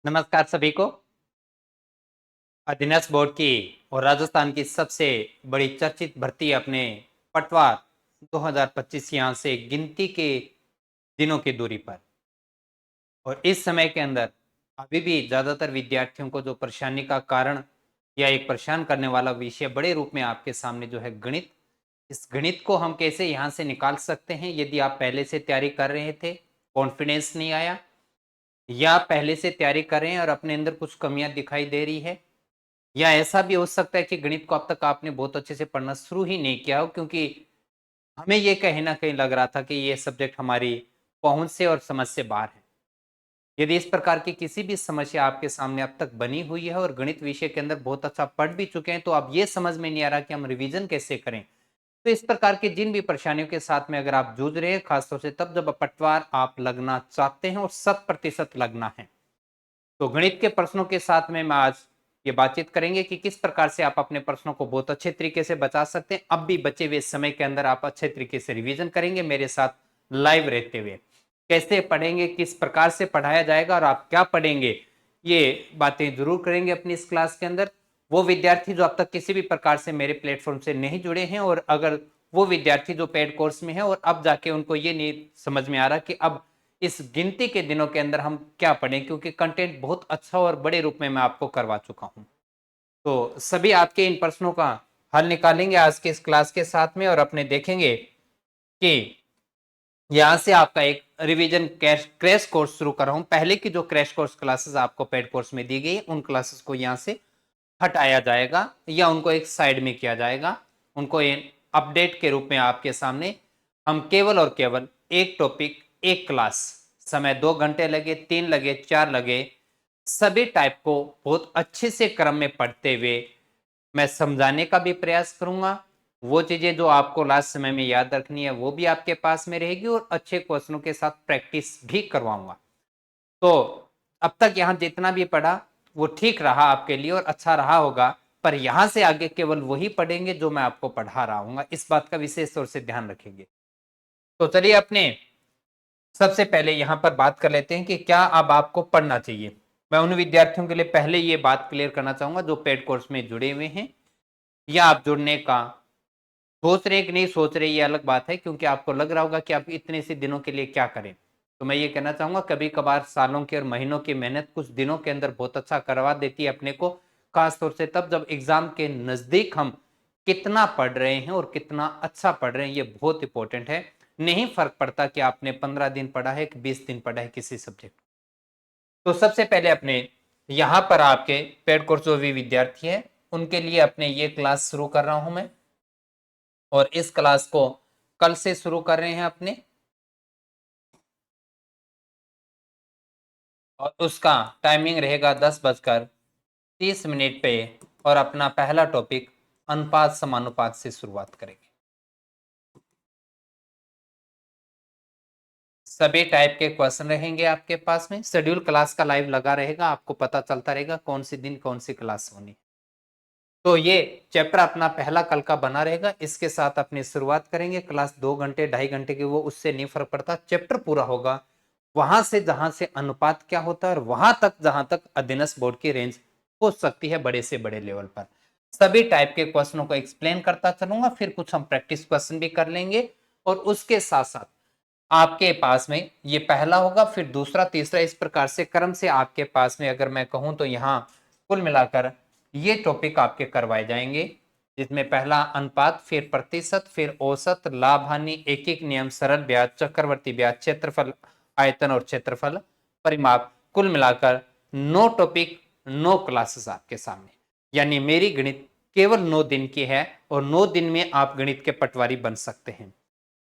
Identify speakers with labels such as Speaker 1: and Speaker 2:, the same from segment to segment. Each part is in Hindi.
Speaker 1: नमस्कार सभी को। अधीनस्थ बोर्ड की और राजस्थान की सबसे बड़ी चर्चित भर्ती अपने पटवार 2025 यहाँ से गिनती के दिनों की दूरी पर, और इस समय के अंदर अभी भी ज्यादातर विद्यार्थियों को जो परेशानी का कारण या एक परेशान करने वाला विषय बड़े रूप में आपके सामने जो है गणित। इस गणित को हम कैसे यहाँ से निकाल सकते हैं? यदि आप पहले से तैयारी कर रहे थे, कॉन्फिडेंस नहीं आया, या पहले से तैयारी कर रहे हैं और अपने अंदर कुछ कमियां दिखाई दे रही है, या ऐसा भी हो सकता है कि गणित को अब तक आपने बहुत अच्छे से पढ़ना शुरू ही नहीं किया हो, क्योंकि हमें ये कहीं ना कहीं लग रहा था कि ये सब्जेक्ट हमारी पहुंच से और समझ से बाहर है। यदि इस प्रकार की किसी भी समस्या आपके सामने अब तक बनी हुई है और गणित विषय के अंदर बहुत अच्छा पढ़ भी चुके हैं, तो अब ये समझ में नहीं आ रहा कि हम रिवीजन कैसे करें, तो इस प्रकार की जिन भी परेशानियों के साथ में अगर आप जूझ रहे हैं, खासतौर से तब जब पटवार आप लगना चाहते हैं और 100% लगना है, तो गणित के प्रश्नों के साथ में मैं आज ये बातचीत करेंगे कि किस प्रकार से आप अपने प्रश्नों को बहुत अच्छे तरीके से बचा सकते हैं। अब भी बचे हुए समय के अंदर आप अच्छे तरीके से रिवीजन करेंगे मेरे साथ लाइव रहते हुए। कैसे पढ़ेंगे, किस प्रकार से पढ़ाया जाएगा और आप क्या पढ़ेंगे, ये बातें जरूर करेंगे अपनी इस क्लास के अंदर। वो विद्यार्थी जो अब तक किसी भी प्रकार से मेरे प्लेटफॉर्म से नहीं जुड़े हैं, और अगर वो विद्यार्थी जो पेड कोर्स में है और अब जाके उनको ये नहीं समझ में आ रहा कि अब इस गिनती के दिनों के अंदर हम क्या पढ़ें, क्योंकि कंटेंट बहुत अच्छा और बड़े रूप में मैं आपको करवा चुका हूं, तो सभी आपके इन प्रश्नों का हल निकालेंगे आज के इस क्लास के साथ में, और अपने देखेंगे कि यहां से आपका एक रिवीजन क्रैश कोर्स शुरू कर रहा हूं। पहले की जो क्रैश कोर्स क्लासेस आपको पेड कोर्स में दी गई, उन क्लासेस को यहां से हटाया जाएगा या उनको एक साइड में किया जाएगा। उनको अपडेट के रूप में आपके सामने हम केवल और केवल एक टॉपिक, एक क्लास, समय 2 घंटे लगे, 3 लगे, 4 लगे, सभी टाइप को बहुत अच्छे से क्रम में पढ़ते हुए मैं समझाने का भी प्रयास करूंगा। वो चीजें जो आपको लास्ट समय में याद रखनी है वो भी आपके पास में रहेगी, और अच्छे क्वेश्चनों के साथ प्रैक्टिस भी करवाऊंगा। तो अब तक यहाँ जितना भी पढ़ा वो ठीक रहा आपके लिए और अच्छा रहा होगा, पर यहाँ से आगे केवल वही पढ़ेंगे जो मैं आपको पढ़ा रहा हूँ, इस बात का विशेष तौर से ध्यान रखेंगे। तो चलिए अपने सबसे पहले यहाँ पर बात कर लेते हैं कि क्या अब आपको पढ़ना चाहिए। मैं उन विद्यार्थियों के लिए पहले ये बात क्लियर करना चाहूंगा जो पेड कोर्स में जुड़े हुए हैं, या आप जुड़ने का सोच रहे कि नहीं सोच रहे, ये अलग बात है, क्योंकि आपको लग रहा होगा कि आप इतने से दिनों के लिए क्या करें। तो मैं ये कहना चाहूंगा, कभी कभार सालों की और महीनों की मेहनत कुछ दिनों के अंदर बहुत अच्छा करवा देती है अपने को, खासतौर से तब जब एग्जाम के नजदीक हम कितना पढ़ रहे हैं और कितना अच्छा पढ़ रहे हैं, ये बहुत इंपॉर्टेंट है। नहीं फर्क पड़ता कि आपने 15 दिन पढ़ा है कि 20 दिन पढ़ा है किसी सब्जेक्ट। तो सबसे पहले अपने यहाँ पर आपके पेड कोर्स जो भी विद्यार्थी है उनके लिए अपने ये क्लास शुरू कर रहा हूं मैं, और इस क्लास को कल से शुरू कर रहे हैं अपने, और उसका टाइमिंग रहेगा 10:30 पे, और अपना पहला टॉपिक अनुपात समानुपात से शुरुआत करेंगे। सभी टाइप के क्वेश्चन रहेंगे आपके पास में, शेड्यूल क्लास का लाइव लगा रहेगा, आपको पता चलता रहेगा कौन सी दिन कौन सी क्लास होनी। तो ये चैप्टर अपना पहला कल का बना रहेगा, इसके साथ अपनी शुरुआत करेंगे। क्लास 2 घंटे 2.5 घंटे की, वो उससे नहीं फर्क पड़ता, चैप्टर पूरा होगा। वहां से जहां से अनुपात क्या होता है और वहां तक जहां तक अधीनस्थ बोर्ड की रेंज हो सकती है बड़े से बड़े लेवल पर, सभी टाइप के क्वेश्चनों को एक्सप्लेन करता चलूंगा। फिर कुछ हम प्रैक्टिस क्वेश्चन भी कर लेंगे, और उसके साथ साथ आपके पास में ये पहला होगा, फिर दूसरा, तीसरा, इस प्रकार से क्रम से आपके पास में अगर मैं कहूं तो यहाँ कुल मिलाकर ये टॉपिक आपके करवाए जाएंगे, जिसमें पहला अनुपात, फिर प्रतिशत, फिर औसत, लाभ हानि, एक एक नियम, सरल ब्याज, चक्रवर्ती ब्याज, क्षेत्रफल, आयतन और क्षेत्रफल, परिमाप, कुल मिलाकर 9 टॉपिक, 9 क्लासेस आपके सामने। यानी मेरी गणित केवल 9 दिन की है, और 9 दिन में आप गणित के पटवारी बन सकते हैं।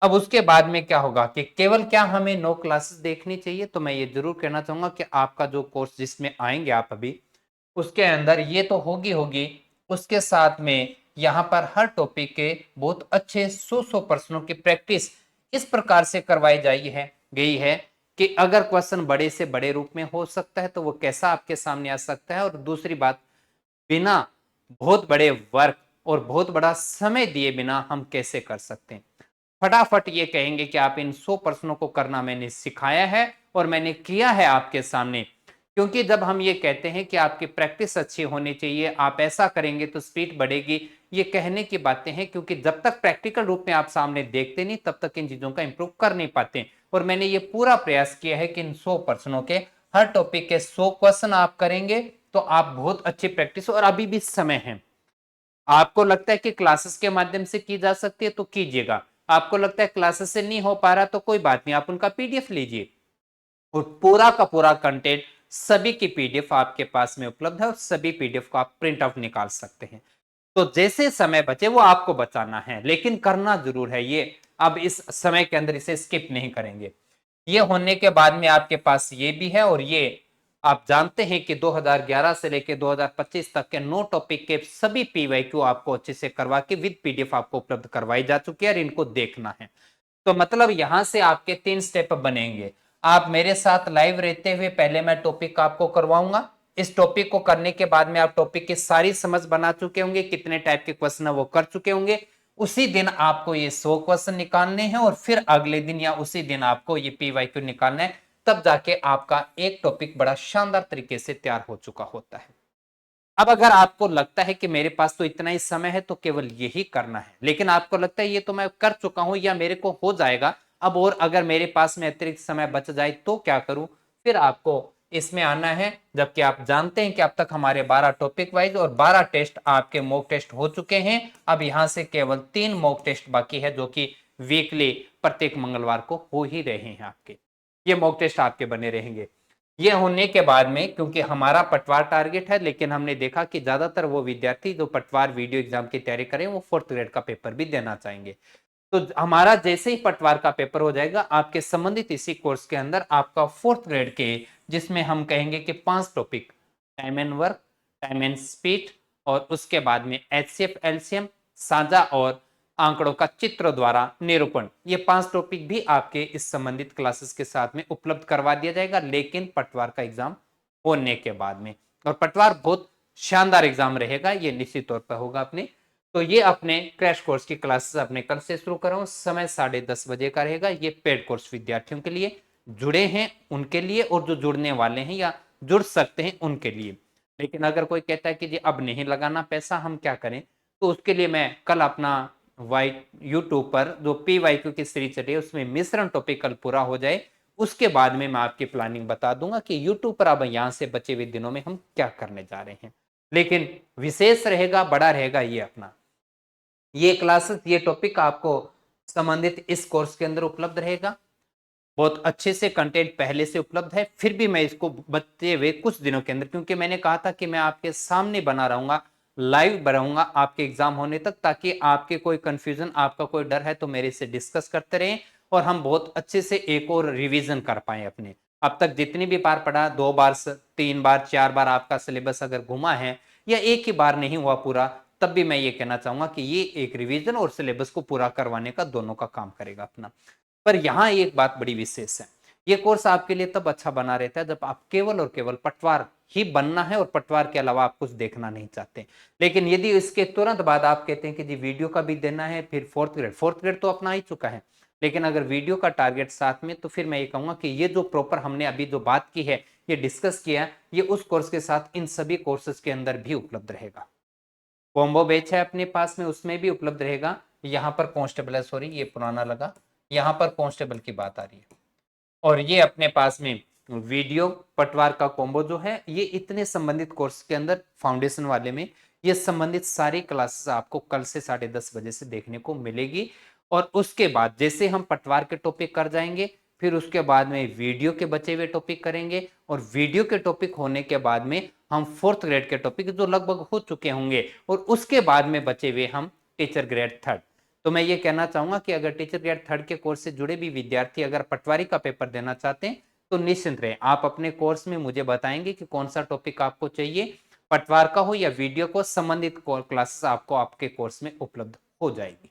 Speaker 1: अब उसके बाद में क्या होगा कि केवल क्या हमें 9 क्लासेस देखनी चाहिए, तो मैं ये जरूर कहना चाहूंगा कि आपका जो कोर्स जिसमें आएंगे आप अभी, उसके अंदर ये तो होगी होगी, उसके साथ में यहाँ पर हर टॉपिक के बहुत अच्छे 100 प्रश्नों की प्रैक्टिस इस प्रकार से करवाई गई है कि अगर क्वेश्चन बड़े से बड़े रूप में हो सकता है तो वो कैसा आपके सामने आ सकता है, और दूसरी बात, बिना बहुत बड़े वर्क और बहुत बड़ा समय दिए बिना हम कैसे कर सकते हैं। फटाफट ये कहेंगे कि आप इन 100 प्रश्नों को करना मैंने सिखाया है और मैंने किया है आपके सामने, क्योंकि जब हम ये कहते हैं कि आपकी प्रैक्टिस अच्छी होनी चाहिए, आप ऐसा करेंगे तो स्पीड बढ़ेगी, ये कहने की बातें हैं, क्योंकि जब तक प्रैक्टिकल रूप में आप सामने देखते नहीं तब तक इन चीजों का इंप्रूव कर नहीं पाते। और मैंने ये पूरा प्रयास किया है कि इन 100 प्रश्नों के हर टॉपिक के 100 क्वेश्चन आप करेंगे तो आप बहुत अच्छी प्रैक्टिस, और अभी भी समय है। आपको लगता है कि क्लासेस के माध्यम से की जा सकती है तो कीजिएगा, आपको लगता है क्लासेस से नहीं हो पा रहा तो कोई बात नहीं, आप उनका पीडीएफ लीजिए और पूरा का पूरा कंटेंट सभी की पीडीएफ आपके पास में उपलब्ध है और सभी पीडीएफ को आप प्रिंट आउट निकाल सकते हैं। तो जैसे समय बचे वो आपको बचाना है, लेकिन करना जरूर है ये। अब इस समय के अंदर इसे स्किप नहीं करेंगे। ये होने के बाद में आपके पास ये भी है, और ये आप जानते हैं कि 2011 से लेकर 2025 तक के 9 टॉपिक के सभी पीवाईक्यू आपको अच्छे से करवा के विद पीडीएफ आपको उपलब्ध करवाई जा चुकी है और इनको देखना है। तो मतलब यहां से आपके 3 स्टेप बनेंगे। आप मेरे साथ लाइव रहते हुए पहले मैं टॉपिक आपको करवाऊंगा, इस टॉपिक को करने के बाद में आप टॉपिक की सारी समझ बना चुके होंगे, कितने टाइप के क्वेश्चन है वो कर चुके होंगे। उसी दिन आपको ये 100 क्वेश्चन निकालने हैं और फिर अगले दिन या उसी दिन आपको ये पीवाईक्यू निकालना है, तब जाके आपका एक टॉपिक बड़ा शानदार तरीके से तैयार हो चुका होता है। अब अगर आपको लगता है कि मेरे पास तो इतना ही समय है तो केवल यही करना है, लेकिन आपको लगता है ये तो मैं कर चुका हूं या मेरे को हो जाएगा, अब और अगर मेरे पास में अतिरिक्त समय बच जाए तो क्या करूं, फिर आपको इसमें आना है। जबकि आप जानते हैं कि अब तक हमारे 12 टॉपिक वाइज और 12 टेस्ट आपके मॉक टेस्ट हो चुके हैं। अब यहां से केवल 3 मॉक टेस्ट बाकी है, जो कि वीकली प्रत्येक मंगलवार को हो ही रहे हैं आपके। ये मॉक टेस्ट आपके बने रहेंगे। ये होने के बाद में, क्योंकि हमारा पटवार टारगेट है, लेकिन हमने देखा कि ज्यादातर वो विद्यार्थी जो पटवार वीडियो एग्जाम की तैयारी करें वो 4th ग्रेड का पेपर भी देना चाहेंगे। तो हमारा जैसे ही पटवार का पेपर हो जाएगा, आपके संबंधित इसी कोर्स के अंदर आपका 4th ग्रेड के, जिसमें हम कहेंगे कि 5 topic, time and work, time and speed, और उसके बाद में एचसीएफ एलसीएम, साझा और आंकड़ों का चित्र द्वारा निरूपण, ये 5 टॉपिक भी आपके इस संबंधित क्लासेस के साथ में उपलब्ध करवा दिया जाएगा, लेकिन पटवार का एग्जाम होने के बाद में। और पटवार बहुत शानदार एग्जाम रहेगा, ये निश्चित तौर पर होगा अपने। तो ये अपने क्रैश कोर्स की क्लासेस अपने कल से शुरू कर रहा हूं, समय 10:30 बजे का रहेगा। ये पेड कोर्स विद्यार्थियों के लिए, जुड़े हैं उनके लिए, और जो जुड़ने वाले हैं या जुड़ सकते हैं उनके लिए। लेकिन अगर कोई कहता है कि जी अब नहीं लगाना पैसा, हम क्या करें, तो उसके लिए मैं कल अपना वाई यूट्यूब पर जो पीवाईक्यू की सीरीज चली है उसमें मिश्रण टॉपिक कल पूरा हो जाए, उसके बाद में मैं आपकी प्लानिंग बता दूंगा कि यूट्यूब पर अब यहां से बचे हुए दिनों में हम क्या करने जा रहे हैं। लेकिन विशेष रहेगा, बड़ा रहेगा ये अपना, ये क्लासेस, ये टॉपिक आपको संबंधित इस कोर्स के अंदर उपलब्ध रहेगा। बहुत अच्छे से कंटेंट पहले से उपलब्ध है, फिर भी मैं इसको बचते हुए कुछ दिनों के अंदर, क्योंकि मैंने कहा था कि मैं आपके सामने बना रहूंगा, लाइव बनाऊंगा आपके एग्जाम होने तक, ताकि आपके कोई कंफ्यूजन, आपका कोई डर है तो मेरे से डिस्कस करते रहें और हम बहुत अच्छे से एक और रिवीजन कर पाए अपने। अब तक जितनी भी बार पढ़ा, 2 बार, 3 बार, 4 बार आपका सिलेबस अगर घुमा है या एक ही बार नहीं हुआ पूरा, तब भी मैं ये कहना चाहूंगा कि ये एक रिवीजन और सिलेबस को पूरा करवाने का दोनों का काम करेगा अपना। पर यहां एक बात बड़ी विशेष है, ये कोर्स आपके लिए तब अच्छा बना रहता है जब आप केवल और केवल पटवार ही बनना है और पटवार के अलावा आप कुछ देखना नहीं चाहते। लेकिन यदि इसके तुरंत बाद आप कहते हैं कि जी वीडियो का भी देना है, फिर 4th ग्रेड तो अपना ही चुका है, लेकिन अगर वीडियो का टारगेट साथ में, तो फिर मैं ये कहूंगा कि ये जो प्रॉपर हमने अभी जो बात की है, ये डिस्कस किया, ये उस कोर्स के साथ इन सभी कोर्सेज के अंदर भी उपलब्ध रहेगा। कॉम्बो बैच है अपने पास में, उसमें भी उपलब्ध रहेगा। यहाँ पर कांस्टेबल है, सॉरी ये पुराना लगा, यहाँ पर कांस्टेबल की बात आ रही है। और ये अपने पास में वीडियो पटवार का कॉम्बो जो है, ये इतने संबंधित कोर्स के अंदर फाउंडेशन वाले में ये संबंधित सारी क्लासेस आपको कल से 10:30 बजे से देखने को मिलेगी। और उसके बाद जैसे हम पटवार के टॉपिक कर जाएंगे, फिर उसके बाद में वीडियो के बचे हुए टॉपिक करेंगे, और वीडियो के टॉपिक होने के बाद में हम 4th ग्रेड के टॉपिक जो लगभग हो चुके होंगे, और उसके बाद में बचे हुए हम टीचर ग्रेड 3rd। तो मैं ये कहना चाहूंगा कि अगर टीचर ग्रेड 3rd के कोर्स से जुड़े भी विद्यार्थी अगर पटवारी का पेपर देना चाहते हैं तो निश्चिंत रहे, आप अपने कोर्स में मुझे बताएंगे कि कौन सा टॉपिक आपको चाहिए, पटवार का हो या वीडियो को, संबंधित क्लासेस आपको आपके कोर्स में उपलब्ध हो जाएगी।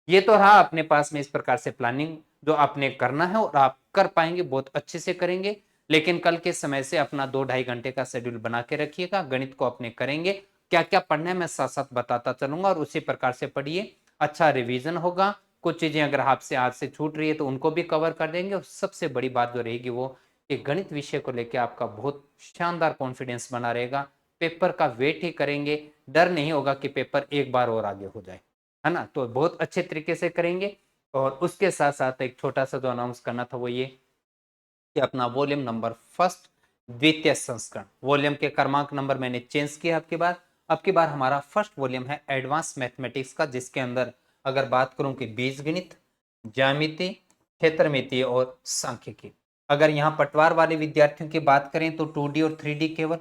Speaker 1: ये तो रहा अपने पास में इस प्रकार से प्लानिंग जो आपने करना है, और आप कर पाएंगे, बहुत अच्छे से करेंगे। लेकिन कल के समय से अपना 2-2.5 घंटे का शेड्यूल बना के रखिएगा, गणित को अपने करेंगे, क्या क्या पढ़ना है मैं साथ साथ बताता चलूंगा, और उसी प्रकार से पढ़िए, अच्छा रिवीजन होगा। कुछ चीजें अगर आपसे आज से छूट रही है तो उनको भी कवर कर देंगे, और सबसे बड़ी बात जो रहेगी वो कि गणित विषय को लेकर आपका बहुत शानदार कॉन्फिडेंस बना रहेगा। पेपर का वेट ही करेंगे, डर नहीं होगा कि पेपर एक बार और आगे हो जाए, है ना? तो बहुत अच्छे तरीके से करेंगे। और उसके साथ साथ एक छोटा सा जो अनाउंस करना था वो ये कि अपना वॉल्यूम नंबर फर्स्ट द्वितीय संस्करण, वॉल्यूम के क्रमांक नंबर मैंने चेंज किया अब की बार हमारा फर्स्ट वॉल्यूम है एडवांस मैथमेटिक्स का, जिसके अंदर अगर बात करूं कि बीजगणित, ज्यामिति, क्षेत्रमिति और सांख्यिकी। अगर यहाँ पटवार वाले विद्यार्थियों की बात करें तो 2D और 3D केवल,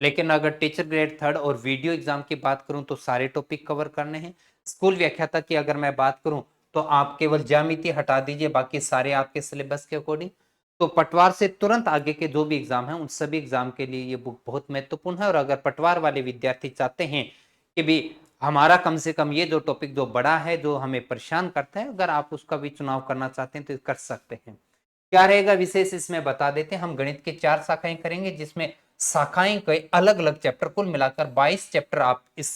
Speaker 1: लेकिन अगर टीचर ग्रेड थर्ड और वीडियो एग्जाम की बात करूं तो सारे टॉपिक कवर करने हैं। स्कूल व्याख्याता की अगर मैं बात करूं तो आप केवल ज्यामिति हटा दीजिए, बाकी सारे आपके सिलेबस के अकॉर्डिंग। तो पटवार से तुरंत आगे के जो भी एग्जाम है उन सभी एग्जाम के लिए ये बुक बहुत महत्वपूर्ण है। और अगर पटवार वाले विद्यार्थी चाहते हैं कि भी हमारा कम से कम ये जो टॉपिक जो बड़ा है, जो हमें परेशान करता है, अगर आप उसका भी चुनाव करना चाहते हैं तो कर सकते हैं। क्या रहेगा विशेष इसमें बता देते हैं। हम गणित की 4 शाखाएं करेंगे, जिसमें शाखाएं के अलग अलग चैप्टर, कुल मिलाकर 22 चैप्टर आप इस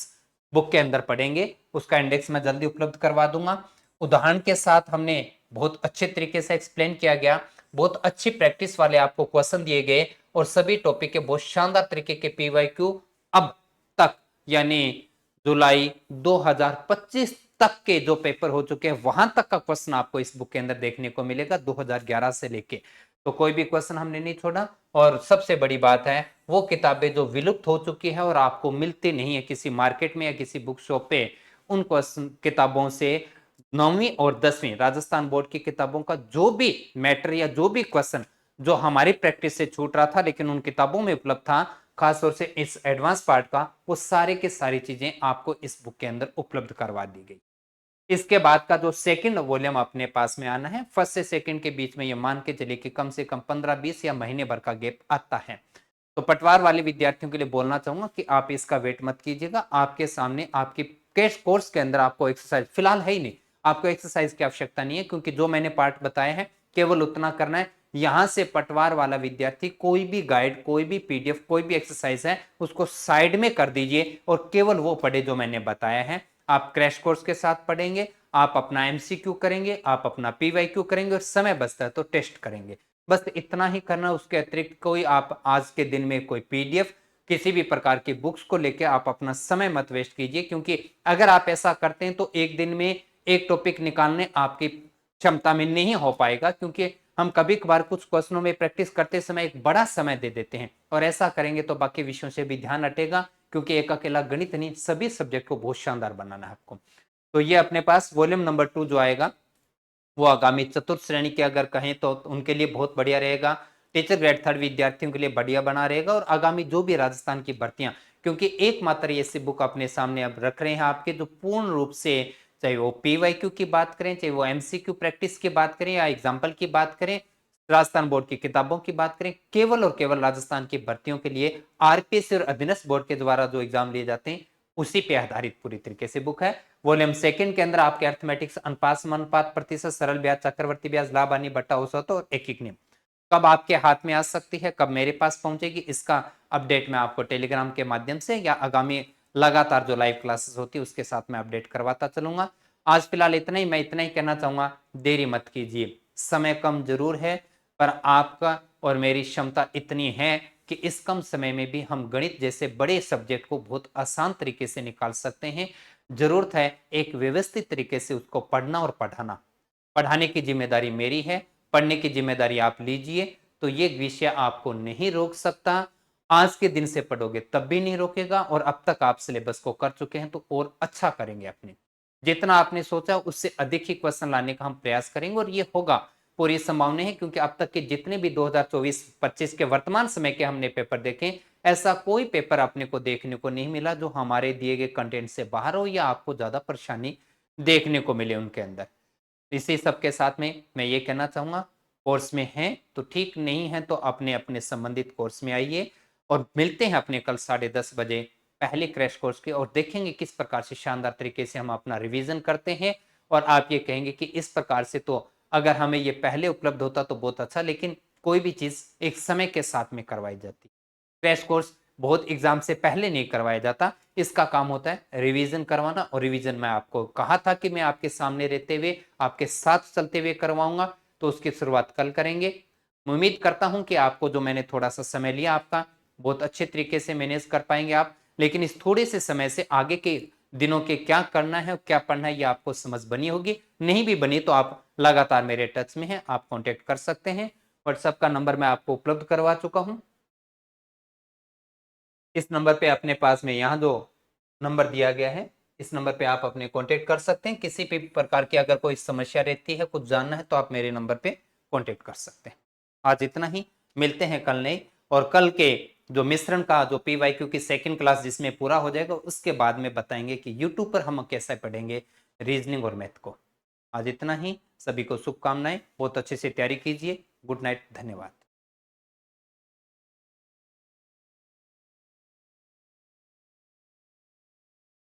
Speaker 1: बुक के अंदर पढ़ेंगे। उसका इंडेक्स मैं जल्दी उपलब्ध करवा दूंगा। उदाहरण के साथ हमने बहुत अच्छे तरीके से एक्सप्लेन किया गया, बहुत अच्छी प्रैक्टिस वाले आपको क्वेश्चन दिए गए और सभी टॉपिक के बहुत शानदार तरीके के पीवाईक्यू अब तक यानी जुलाई 2025 तक के जो पेपर हो चुके हैं वहां तक का क्वेश्चन आपको इस बुक के अंदर देखने को मिलेगा 2011 से लेके। तो कोई भी क्वेश्चन हमने नहीं छोड़ा। और सबसे बड़ी बात है वो किताबें जो विलुप्त हो चुकी है और आपको मिलती नहीं है किसी मार्केट में या किसी बुक शॉप पे, उन क्वेश्चन किताबों से 9वीं और 10वीं राजस्थान बोर्ड की किताबों का जो भी मैटर या जो भी क्वेश्चन जो हमारी प्रैक्टिस से छूट रहा था लेकिन उन किताबों में उपलब्ध था, खासतौर से इस एडवांस पार्ट का, वो सारे के सारी चीजें आपको इस बुक के अंदर उपलब्ध करवा दी गई। इसके बाद का जो सेकंड वॉल्यूम अपने पास में आना है, फर्स्ट से सेकंड के बीच में ये मान के चलिए कि कम से कम 15-20 या महीने भर का गैप आता है। तो पटवार वाले विद्यार्थियों के लिए बोलना चाहूंगा कि आप इसका वेट मत कीजिएगा। आपके सामने आपकी कैश कोर्स के अंदर आपको एक्सरसाइज फिलहाल है ही नहीं, आपको एक्सरसाइज की आवश्यकता नहीं है, क्योंकि जो मैंने पार्ट बताए हैं केवल उतना करना है। यहां से पटवार वाला विद्यार्थी कोई भी गाइड, कोई भी पीडीएफ, कोई भी एक्सरसाइज है उसको साइड में कर दीजिए और केवल वो पढ़े जो मैंने बताया है। आप क्रैश कोर्स के साथ पढ़ेंगे, आप अपना एमसीक्यू करेंगे, आप अपना पीवाईक्यू करेंगे और समय बचता है तो टेस्ट करेंगे। बस इतना ही करना। उसके अतिरिक्त कोई आप आज के दिन में कोई पीडीएफ, किसी भी प्रकार की बुक्स को लेकर आप अपना समय मत वेस्ट कीजिए, क्योंकि अगर आप ऐसा करते हैं तो एक दिन में एक टॉपिक निकालने आपकी क्षमता में नहीं हो पाएगा, क्योंकि हम कभी कभार कुछ क्वेश्चनों में प्रैक्टिस करते समय एक बड़ा समय दे देते हैं और ऐसा करेंगे तो बाकी विषयों से भी ध्यान हटेगा, क्योंकि एक अकेला गणित नहीं, सभी सब्जेक्ट को बहुत शानदार बनाना है आपको। तो ये अपने पास वॉल्यूम नंबर 2 जो आएगा वो आगामी चतुर्थ श्रेणी के अगर कहें तो उनके लिए बहुत बढ़िया रहेगा। टीचर ग्रेड थर्ड विद्यार्थियों के लिए बढ़िया बना रहेगा। और आगामी जो भी राजस्थान की भर्तियां, क्योंकि एकमात्र ऐसी बुक अपने सामने अब रख रहे हैं आपके जो पूर्ण रूप से, चाहे वो पीवाईक्यू की बात करें, चाहे वो एमसीक्यू प्रैक्टिस की बात करें या एग्जाम्पल की बात करें, राजस्थान बोर्ड की किताबों की बात करें, केवल और केवल राजस्थान की भर्तियों के लिए आरपीएससी और अधीनस्थ बोर्ड के द्वारा जो एग्जाम लिए जाते हैं उसी पे आधारित पूरी तरीके से बुक है। वॉल्यूम सेकंड के अंदर आपके अर्थमेटिक्स, अनुपात समानुपात, प्रतिशत, सरल ब्याज, चक्रवर्ती ब्याज, लाभ हानि, बट्टा औसत और एक नियम कब आपके हाथ में आ सकती है, कब मेरे पास पहुंचेगी, इसका अपडेट मैं आपको टेलीग्राम के माध्यम से या आगामी लगातार जो लाइव क्लासेस होती है उसके साथ में अपडेट करवाता चलूंगा। आज फिलहाल इतना ही, मैं इतना ही कहना चाहूंगा, देरी मत कीजिए। समय कम जरूर है पर आपका और मेरी क्षमता इतनी है कि इस कम समय में भी हम गणित जैसे बड़े सब्जेक्ट को बहुत आसान तरीके से निकाल सकते हैं। जरूरत है एक व्यवस्थित तरीके से उसको पढ़ना और पढ़ाना। पढ़ाने की जिम्मेदारी मेरी है, पढ़ने की जिम्मेदारी आप लीजिए। तो ये विषय आपको नहीं रोक सकता। आज के दिन से पढ़ोगे तब भी नहीं रोकेगा, और अब तक आप सिलेबस को कर चुके हैं तो और अच्छा करेंगे अपने। जितना आपने सोचा उससे अधिक ही क्वेश्चन लाने का हम प्रयास करेंगे और ये होगा, पूरी संभावना है, क्योंकि अब तक के जितने भी 2024-25 के वर्तमान समय के हमने पेपर देखे, ऐसा कोई पेपर अपने को देखने को नहीं मिला जो हमारे दिए गए कंटेंट से बाहर हो या आपको ज्यादा परेशानी देखने को मिले उनके अंदर। इसी सब के साथ में मैं ये कहना चाहूंगा, कोर्स में हैं तो ठीक, नहीं है तो अपने अपने संबंधित कोर्स में आइए और मिलते हैं अपने कल 10:30 बजे पहले क्रैश कोर्स के, और देखेंगे किस प्रकार से शानदार तरीके से हम अपना रिवीजन करते हैं। और आप ये कहेंगे कि इस प्रकार से तो अगर हमें ये पहले उपलब्ध होता तो बहुत अच्छा, लेकिन कोई भी चीज एक समय के साथ में करवाई जाती। क्रैश कोर्स बहुत एग्जाम से पहले नहीं करवाया जाता, इसका काम होता है रिवीजन करवाना। और रिवीजन मैं आपको कहा था कि मैं आपके सामने रहते हुए आपके साथ चलते हुए करवाऊंगा, तो उसकी शुरुआत कल करेंगे। मैं उम्मीद करता हूं कि आपको जो मैंने थोड़ा सा समय लिया आपका बहुत अच्छे तरीके से मैनेज कर पाएंगे आप, लेकिन इस थोड़े से समय से आगे के दिनों के क्या करना है क्या पढ़ना है ये आपको समझ बनी होगी। नहीं भी बनी तो आप लगातार मेरे टच में हैं, आप कांटेक्ट कर सकते हैं। व्हाट्सएप का नंबर मैं आपको उपलब्ध करवा चुका हूं। इस नंबर पे अपने पास में यहाँ जो नंबर दिया गया है इस नंबर पे आप अपने कांटेक्ट कर सकते हैं। किसी भी प्रकार की अगर कोई समस्या रहती है, कुछ जानना है तो आप मेरे नंबर पे कांटेक्ट कर सकते हैं। आज इतना ही, मिलते हैं कल नए। और कल के जो मिश्रण का जो PYQ की सेकंड क्लास जिसमें पूरा हो जाएगा उसके बाद में बताएंगे कि यूट्यूब पर हम कैसे पढ़ेंगे रीजनिंग और मैथ को। आज इतना ही, सभी को शुभकामनाएं, बहुत अच्छे से तैयारी कीजिए। गुड नाइट, धन्यवाद।